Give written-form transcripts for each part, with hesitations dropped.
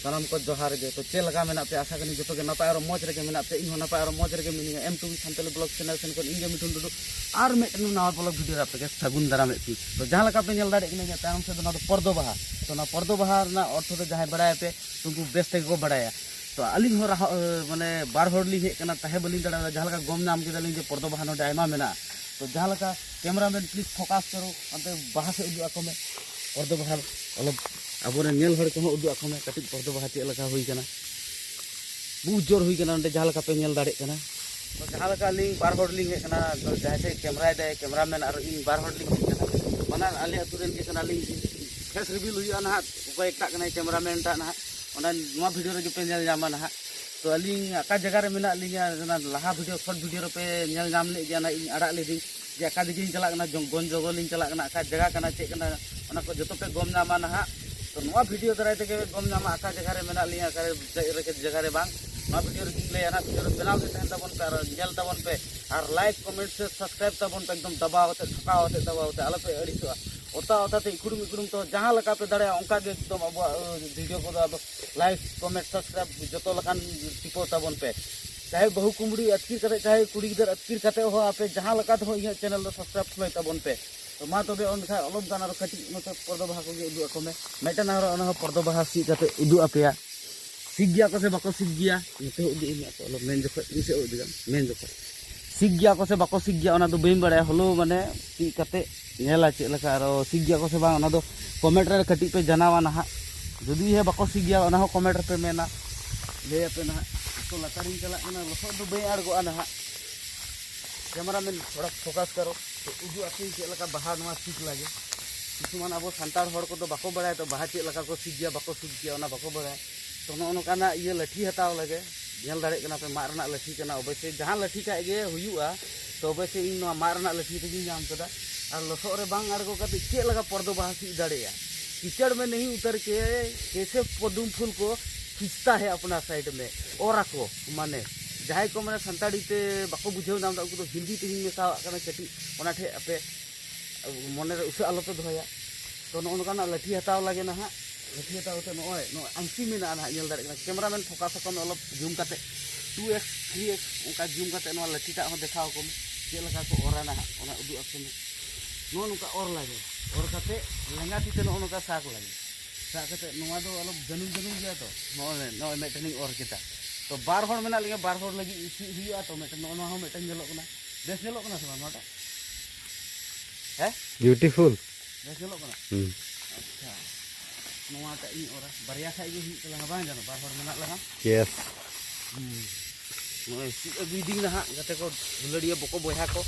सानाम को जोहार गे तो चेल लगा मेना पे आशा कनी जतो के नपाय और मौज रे मेना पे इन नपाय और मौज रे मिनी M2 सानतली ब्लॉग चैनल सेन को इंगे मिठुन दुदु आर मेटनु नवा ब्लॉग वीडियो रा पे सगुन दारा में तो जहां लगा पे नेल दाड़े कने तायम से ना पर्दो बाहा तो ना पर्दो बाहा ना अर्थ तो जहां बड़ाय पे तुमको बेस ते को बड़ाया तो अलिंग हो रहा माने बार होडली हे कना ताहे बलिंग दाड़ा जहां लगा गम नाम के दलिंग जे पर्दो बाहा नो डायमा मेना तो जहां लगा कैमरामैन प्लीज फोकस करो अंते बाहा से उदु आको में पर्दो बाहा अलग अब नेल हर को उदु आको में कटिक पर्दो बाहा चे लगा हुई कना बहुत जोर हुई कना जहां लगा पे नेल दाड़े कना तो जहां लगा लिंग बार होडलिंग हे कना तो जहां से कैमरा दे कैमरामैन और इन बार होडलिंग हे कना माना आले अतुरेन के कना लिंग फेस रिवील हुई ना उपाय ता कना कैमरामैन ता ना ओना नवा वीडियो रे पे नेल जामा ना तो अलिंग आका जगह रे मेना लिंगा ना लाहा वीडियो शॉर्ट वीडियो रे पे नेल जाम ले जाना इन अड़ा ले दिन जे आका दिगिन चला कना गन जगलिंग चला कना आका जगह कना चे कना ओना को जतो पे गम नामा ना तो नवा वीडियो दराय ते गम नामा आका जगह रे मेना लिंगा आका रे जगह रे बांग नवा वीडियो रे ले ना वीडियो बनाव के तहन तबन पे और नेल तबन पे और लाइक कमेंट से सब्सक्राइब तबन पे एकदम दबावते ठकावते दबावते आलो पे अड़ीसवा ओता ओता ते इकुड़ुम तो जहां लगा पे दड़े ओंका के एकदम अब वीडियो को अब लाइक कमेंट सब्सक्राइब जतो लखान टिपो तबन पे चाहे बहु कुमड़ी अटकीर कते चाहे कुड़ी गिदर अटकीर कते हो आपे जहां लगा तो ये चैनल सब्सक्राइब खोय तबन पे तो मा तबे ओन खा अलम गाना रो कटी नते पर्दो बाहा को उदु आको में मेटन आरो ओना पर्दो बाहा सी कते उदु आपेया सीख गया को से बाको सीख गया नते उदु इन तो अलम मेन जखो इन से उदु मेन जखो सीख गया को से बाको सीख गया ओना दो बेम बड़े हलो माने सी कते नेला चे लका आरो सीख गया को से बा ओना दो कमेंट रे कटी पे जनावा ना जदी हे बाको सीख गया ओना हो कमेंट पे मेना ले पे ना तो लतारिन चला ना लसो दो बे आड़गो ना कैमरामैन थोड़ा फोकस करो तो उदु आकी चे लका बाहा नवा सीख लागे किसुमान अब सांतार हड़ को तो बाको बड़ाय तो बाहा चे लका को सीख गया बाको सीख गया ओना बाको बड़ाय तो नो नोकाना ये लाठी हताव लगे नेल दाड़े कना पे मा रना लाठी कना अवश्य जहां लाठी का गे हुयुआ तो अवश्य इन नो मा रना लाठी ते जाम कदा और लसो रे बांग आड़गो कते चे लगा पर्दो बाहा सी दाड़ेया कीचड़ में नहीं उतर के कैसे पदुम फूल को खींचता है अपना साइड में और रखो माने जहां को माने संताड़ी ते बाको बुझेव नाम दा तो हिंदी ते मेसा कना कटी ओना ठे अपे मने रे उसे आलो पे दोया तो नो नोकाना लाठी हताव लागे ना लाठी हताव ते नो आंसी मेना ना नेल दाड़े कैमरामैन फोकस को अलप जूम काते 2x 3x उनका जूम काते नो लाठी ता हो देखाव को चे लगा को ओरा ना ओना उदु आके नो नुका और लागे और काते लेंगा ती नो नुका साक लागे साक काते नोवा दो अलप जनुम गया तो नो मेटनिंग और किता तो बार होड़ मेना लगे बार होड़ लगी इसी हुआ तो मेटन नो हो मेटन जलो कना बेस जलो कना से नोटा है ब्यूटीफुल बेस जलो कना अच्छा नोवा ता इन और बरिया खाइ गे हि तला बां जानो बार होड़ मेना लगा यस नो सी अगुदी ना गते को दुलड़िया बको बोया को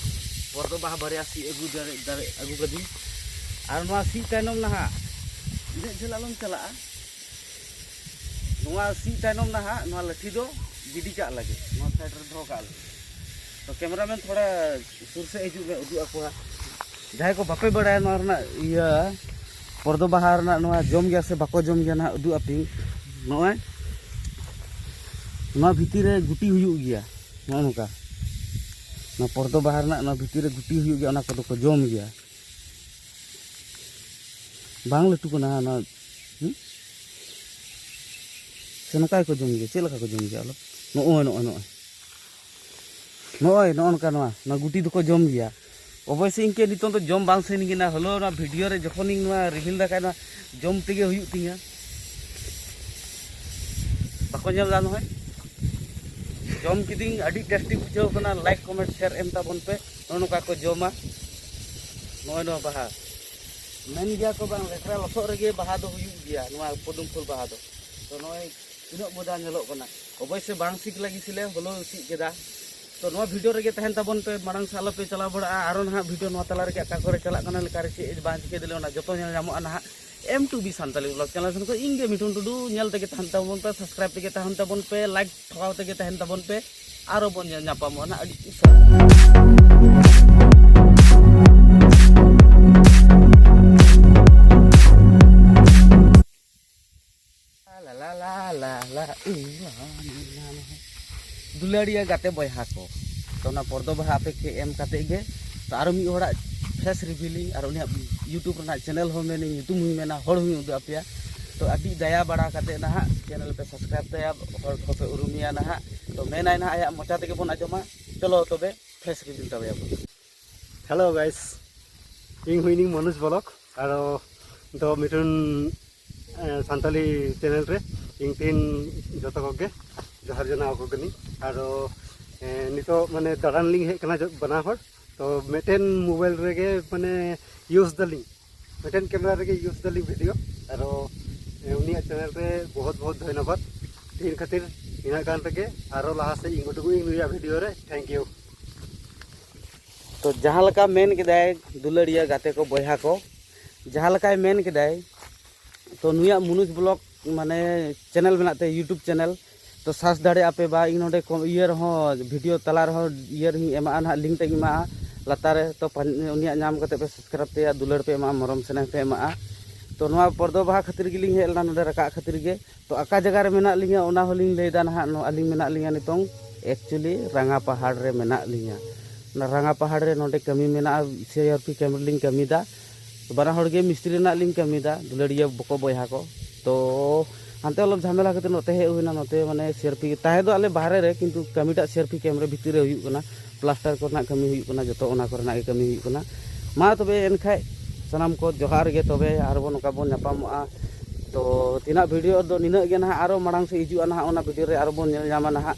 पर्दो बाहा बरिया सी अगु दारे अगु गदी आर नोवा सी तायनम ना इने जलालम चला नोवा सी तायनम ना नोवा लाठी दो गिडी का लगे नोवा साइड रे धो का तो कैमरामैन थोड़ा सुर से हिजु में उदु आको जहां को बापे बड़ाय नोवा रना इया पर्दो बाहा रना नोवा जम गया से बाको जम गया ना उदु आपी नोय नोवा भीती रे गुटी हुयु गया नो नोका ना पर्दो बाहा रना ना भीती रे गुटी हुयु गया ओना को तो जम गया बांग लटू को ना ना से नका को जम गया चे लका को जम गया अलप नोय नोनका ना गुटी दो को जम गया अवश्य इनके नितों तो जम बांग सेन गिना हलो ना वीडियो रे जखन इन ना रिवील दा ना जम तेगे हुयु तिया बाको नेल जानो है जम किदिंग अडी टेस्टी बुझाव कना लाइक कमेंट शेयर एम ताबन पे नोनका को जमा नोय नो बाहा मेन गया को बांग लेकरा लसो रे बाहा दो हुयु गया नोवा पदुम फुल बाहा दो तो नोय तिनो बोदा नेलो कना अवश्य बांग सिक लगी सिले हलो सिक केदा तो नवा वीडियो रे तहन तबन पे मांग से आलोपे चला बड़ा आरो ना वीडियो नवा तला रे का करे चला कना लेका रे चे बां चिके दिले ना जतो नेल नामो ना M2B सानताली ब्लॉग चैनल सन को इंगे मिठुन टुडू नेल तेगे तहन तबन पे सब्सक्राइब तेगे तहन तबन पे लाइक ठकाव तेगे तहन तबन पे आरो बन नापामो ना अडी ला ला ला ला दुलाड़िया गाते बहा को तो ना पर्दो बहा आपे के एम काते गे तो आरो मी होड़ा फेस रिवीलिंग और उनिया यूट्यूब रना चैनल हो मेनी यूट्यूब हुई मेना हड़ हुई उदु आपया तो अभी दया बड़ा काते ना चैनल पे सब्सक्राइब तया हड़ को पे उरुमिया ना तो मेना ना आया मोचा तके बन आजमा चलो तबे फेस रिवील तबे अब हेलो गाइस इंग हुइनिंग मनोज ब्लॉग आरो तो मिठुन सानताली चैनल रे इंग तीन जतो कोगे जोहार जना को गनी आरो नितो माने दाड़ान लिंग हे कना बना हर तो मेटेन मोबाइल रेगे माने यूज दलिंग मेटेन कैमरा रेगे यूज दलिंग वीडियो आरो उनिया चैनल रे बहुत बहुत धन्यवाद तीन खातिर इना गान रेगे आरो लाहा से इंग उडुगु इंग नुया वीडियो रे थैंक यू तो जहाँ लका मेन केदाय दुलाड़िया गाते को बहा को जहाँ लका मेन केदाय तो नुया मुनुज ब्लॉग माने चैनल बनाते यूट्यूब चैनल तो सास दाड़े आपे बा इन नोडे इयर हो वीडियो तला रहो इयर ही एमा ना लिंक ते एमा लतारे तो उनिया नाम करते पे सब्सक्राइब ते दुलड़ पे एमा मरम सेने पे एमा तो नवा पर्दो बहा खातिर गिलिंग हेलना नोडे रका खातिर गे तो आका जगह रे मेना लिंगा ओना होलिंग लेदा ना नो अलिंग मेना लिंगा नितों एक्चुअली रंगा पहाड़ रे मेना लिंगा ना रंगा पहाड़ रे नोडे कमी मेना सीआरपी कैमरा लिंग कमी दा तो बना हड़ गे मिस्त्री ना लिंग कमी दा दुलड़िया बको बहा को तो हानते अलग झमेला खातिर नते हे हुइना नते माने सीआरपी ताहे दो आले बाहरे रे किंतु कमीटा सीआरपी कैमरा भितर रे हुइउ कना प्लास्टर कोना कमी हुइउ कना जतो ओना कोरना के कमी हुइउ कना मा तबे एनखाय सनाम को जोहार गे तबे आरबो नका बन नापामआ तो तिना वीडियो दो निना गे ना आरो मांग से हिजुआ ना ओना वीडियो रे आरबो नेल जामा ना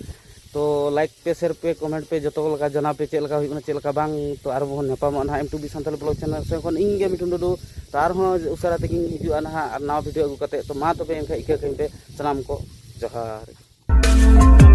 तो लाइक पे शेयर पे कमेंट पे जतो लगा जना पे चेलका हुइउ कना चेलका बांग तो आरबो नापामआ ना M2B सानताली ब्लॉग चैनल से कोन इंगे मिठुन दुदु तो आरहो उसरा तकिन हिजुआ ना और नवा वीडियो अगु कते तो मा तबे एनखाय इका कइन पे सनाम को जोहार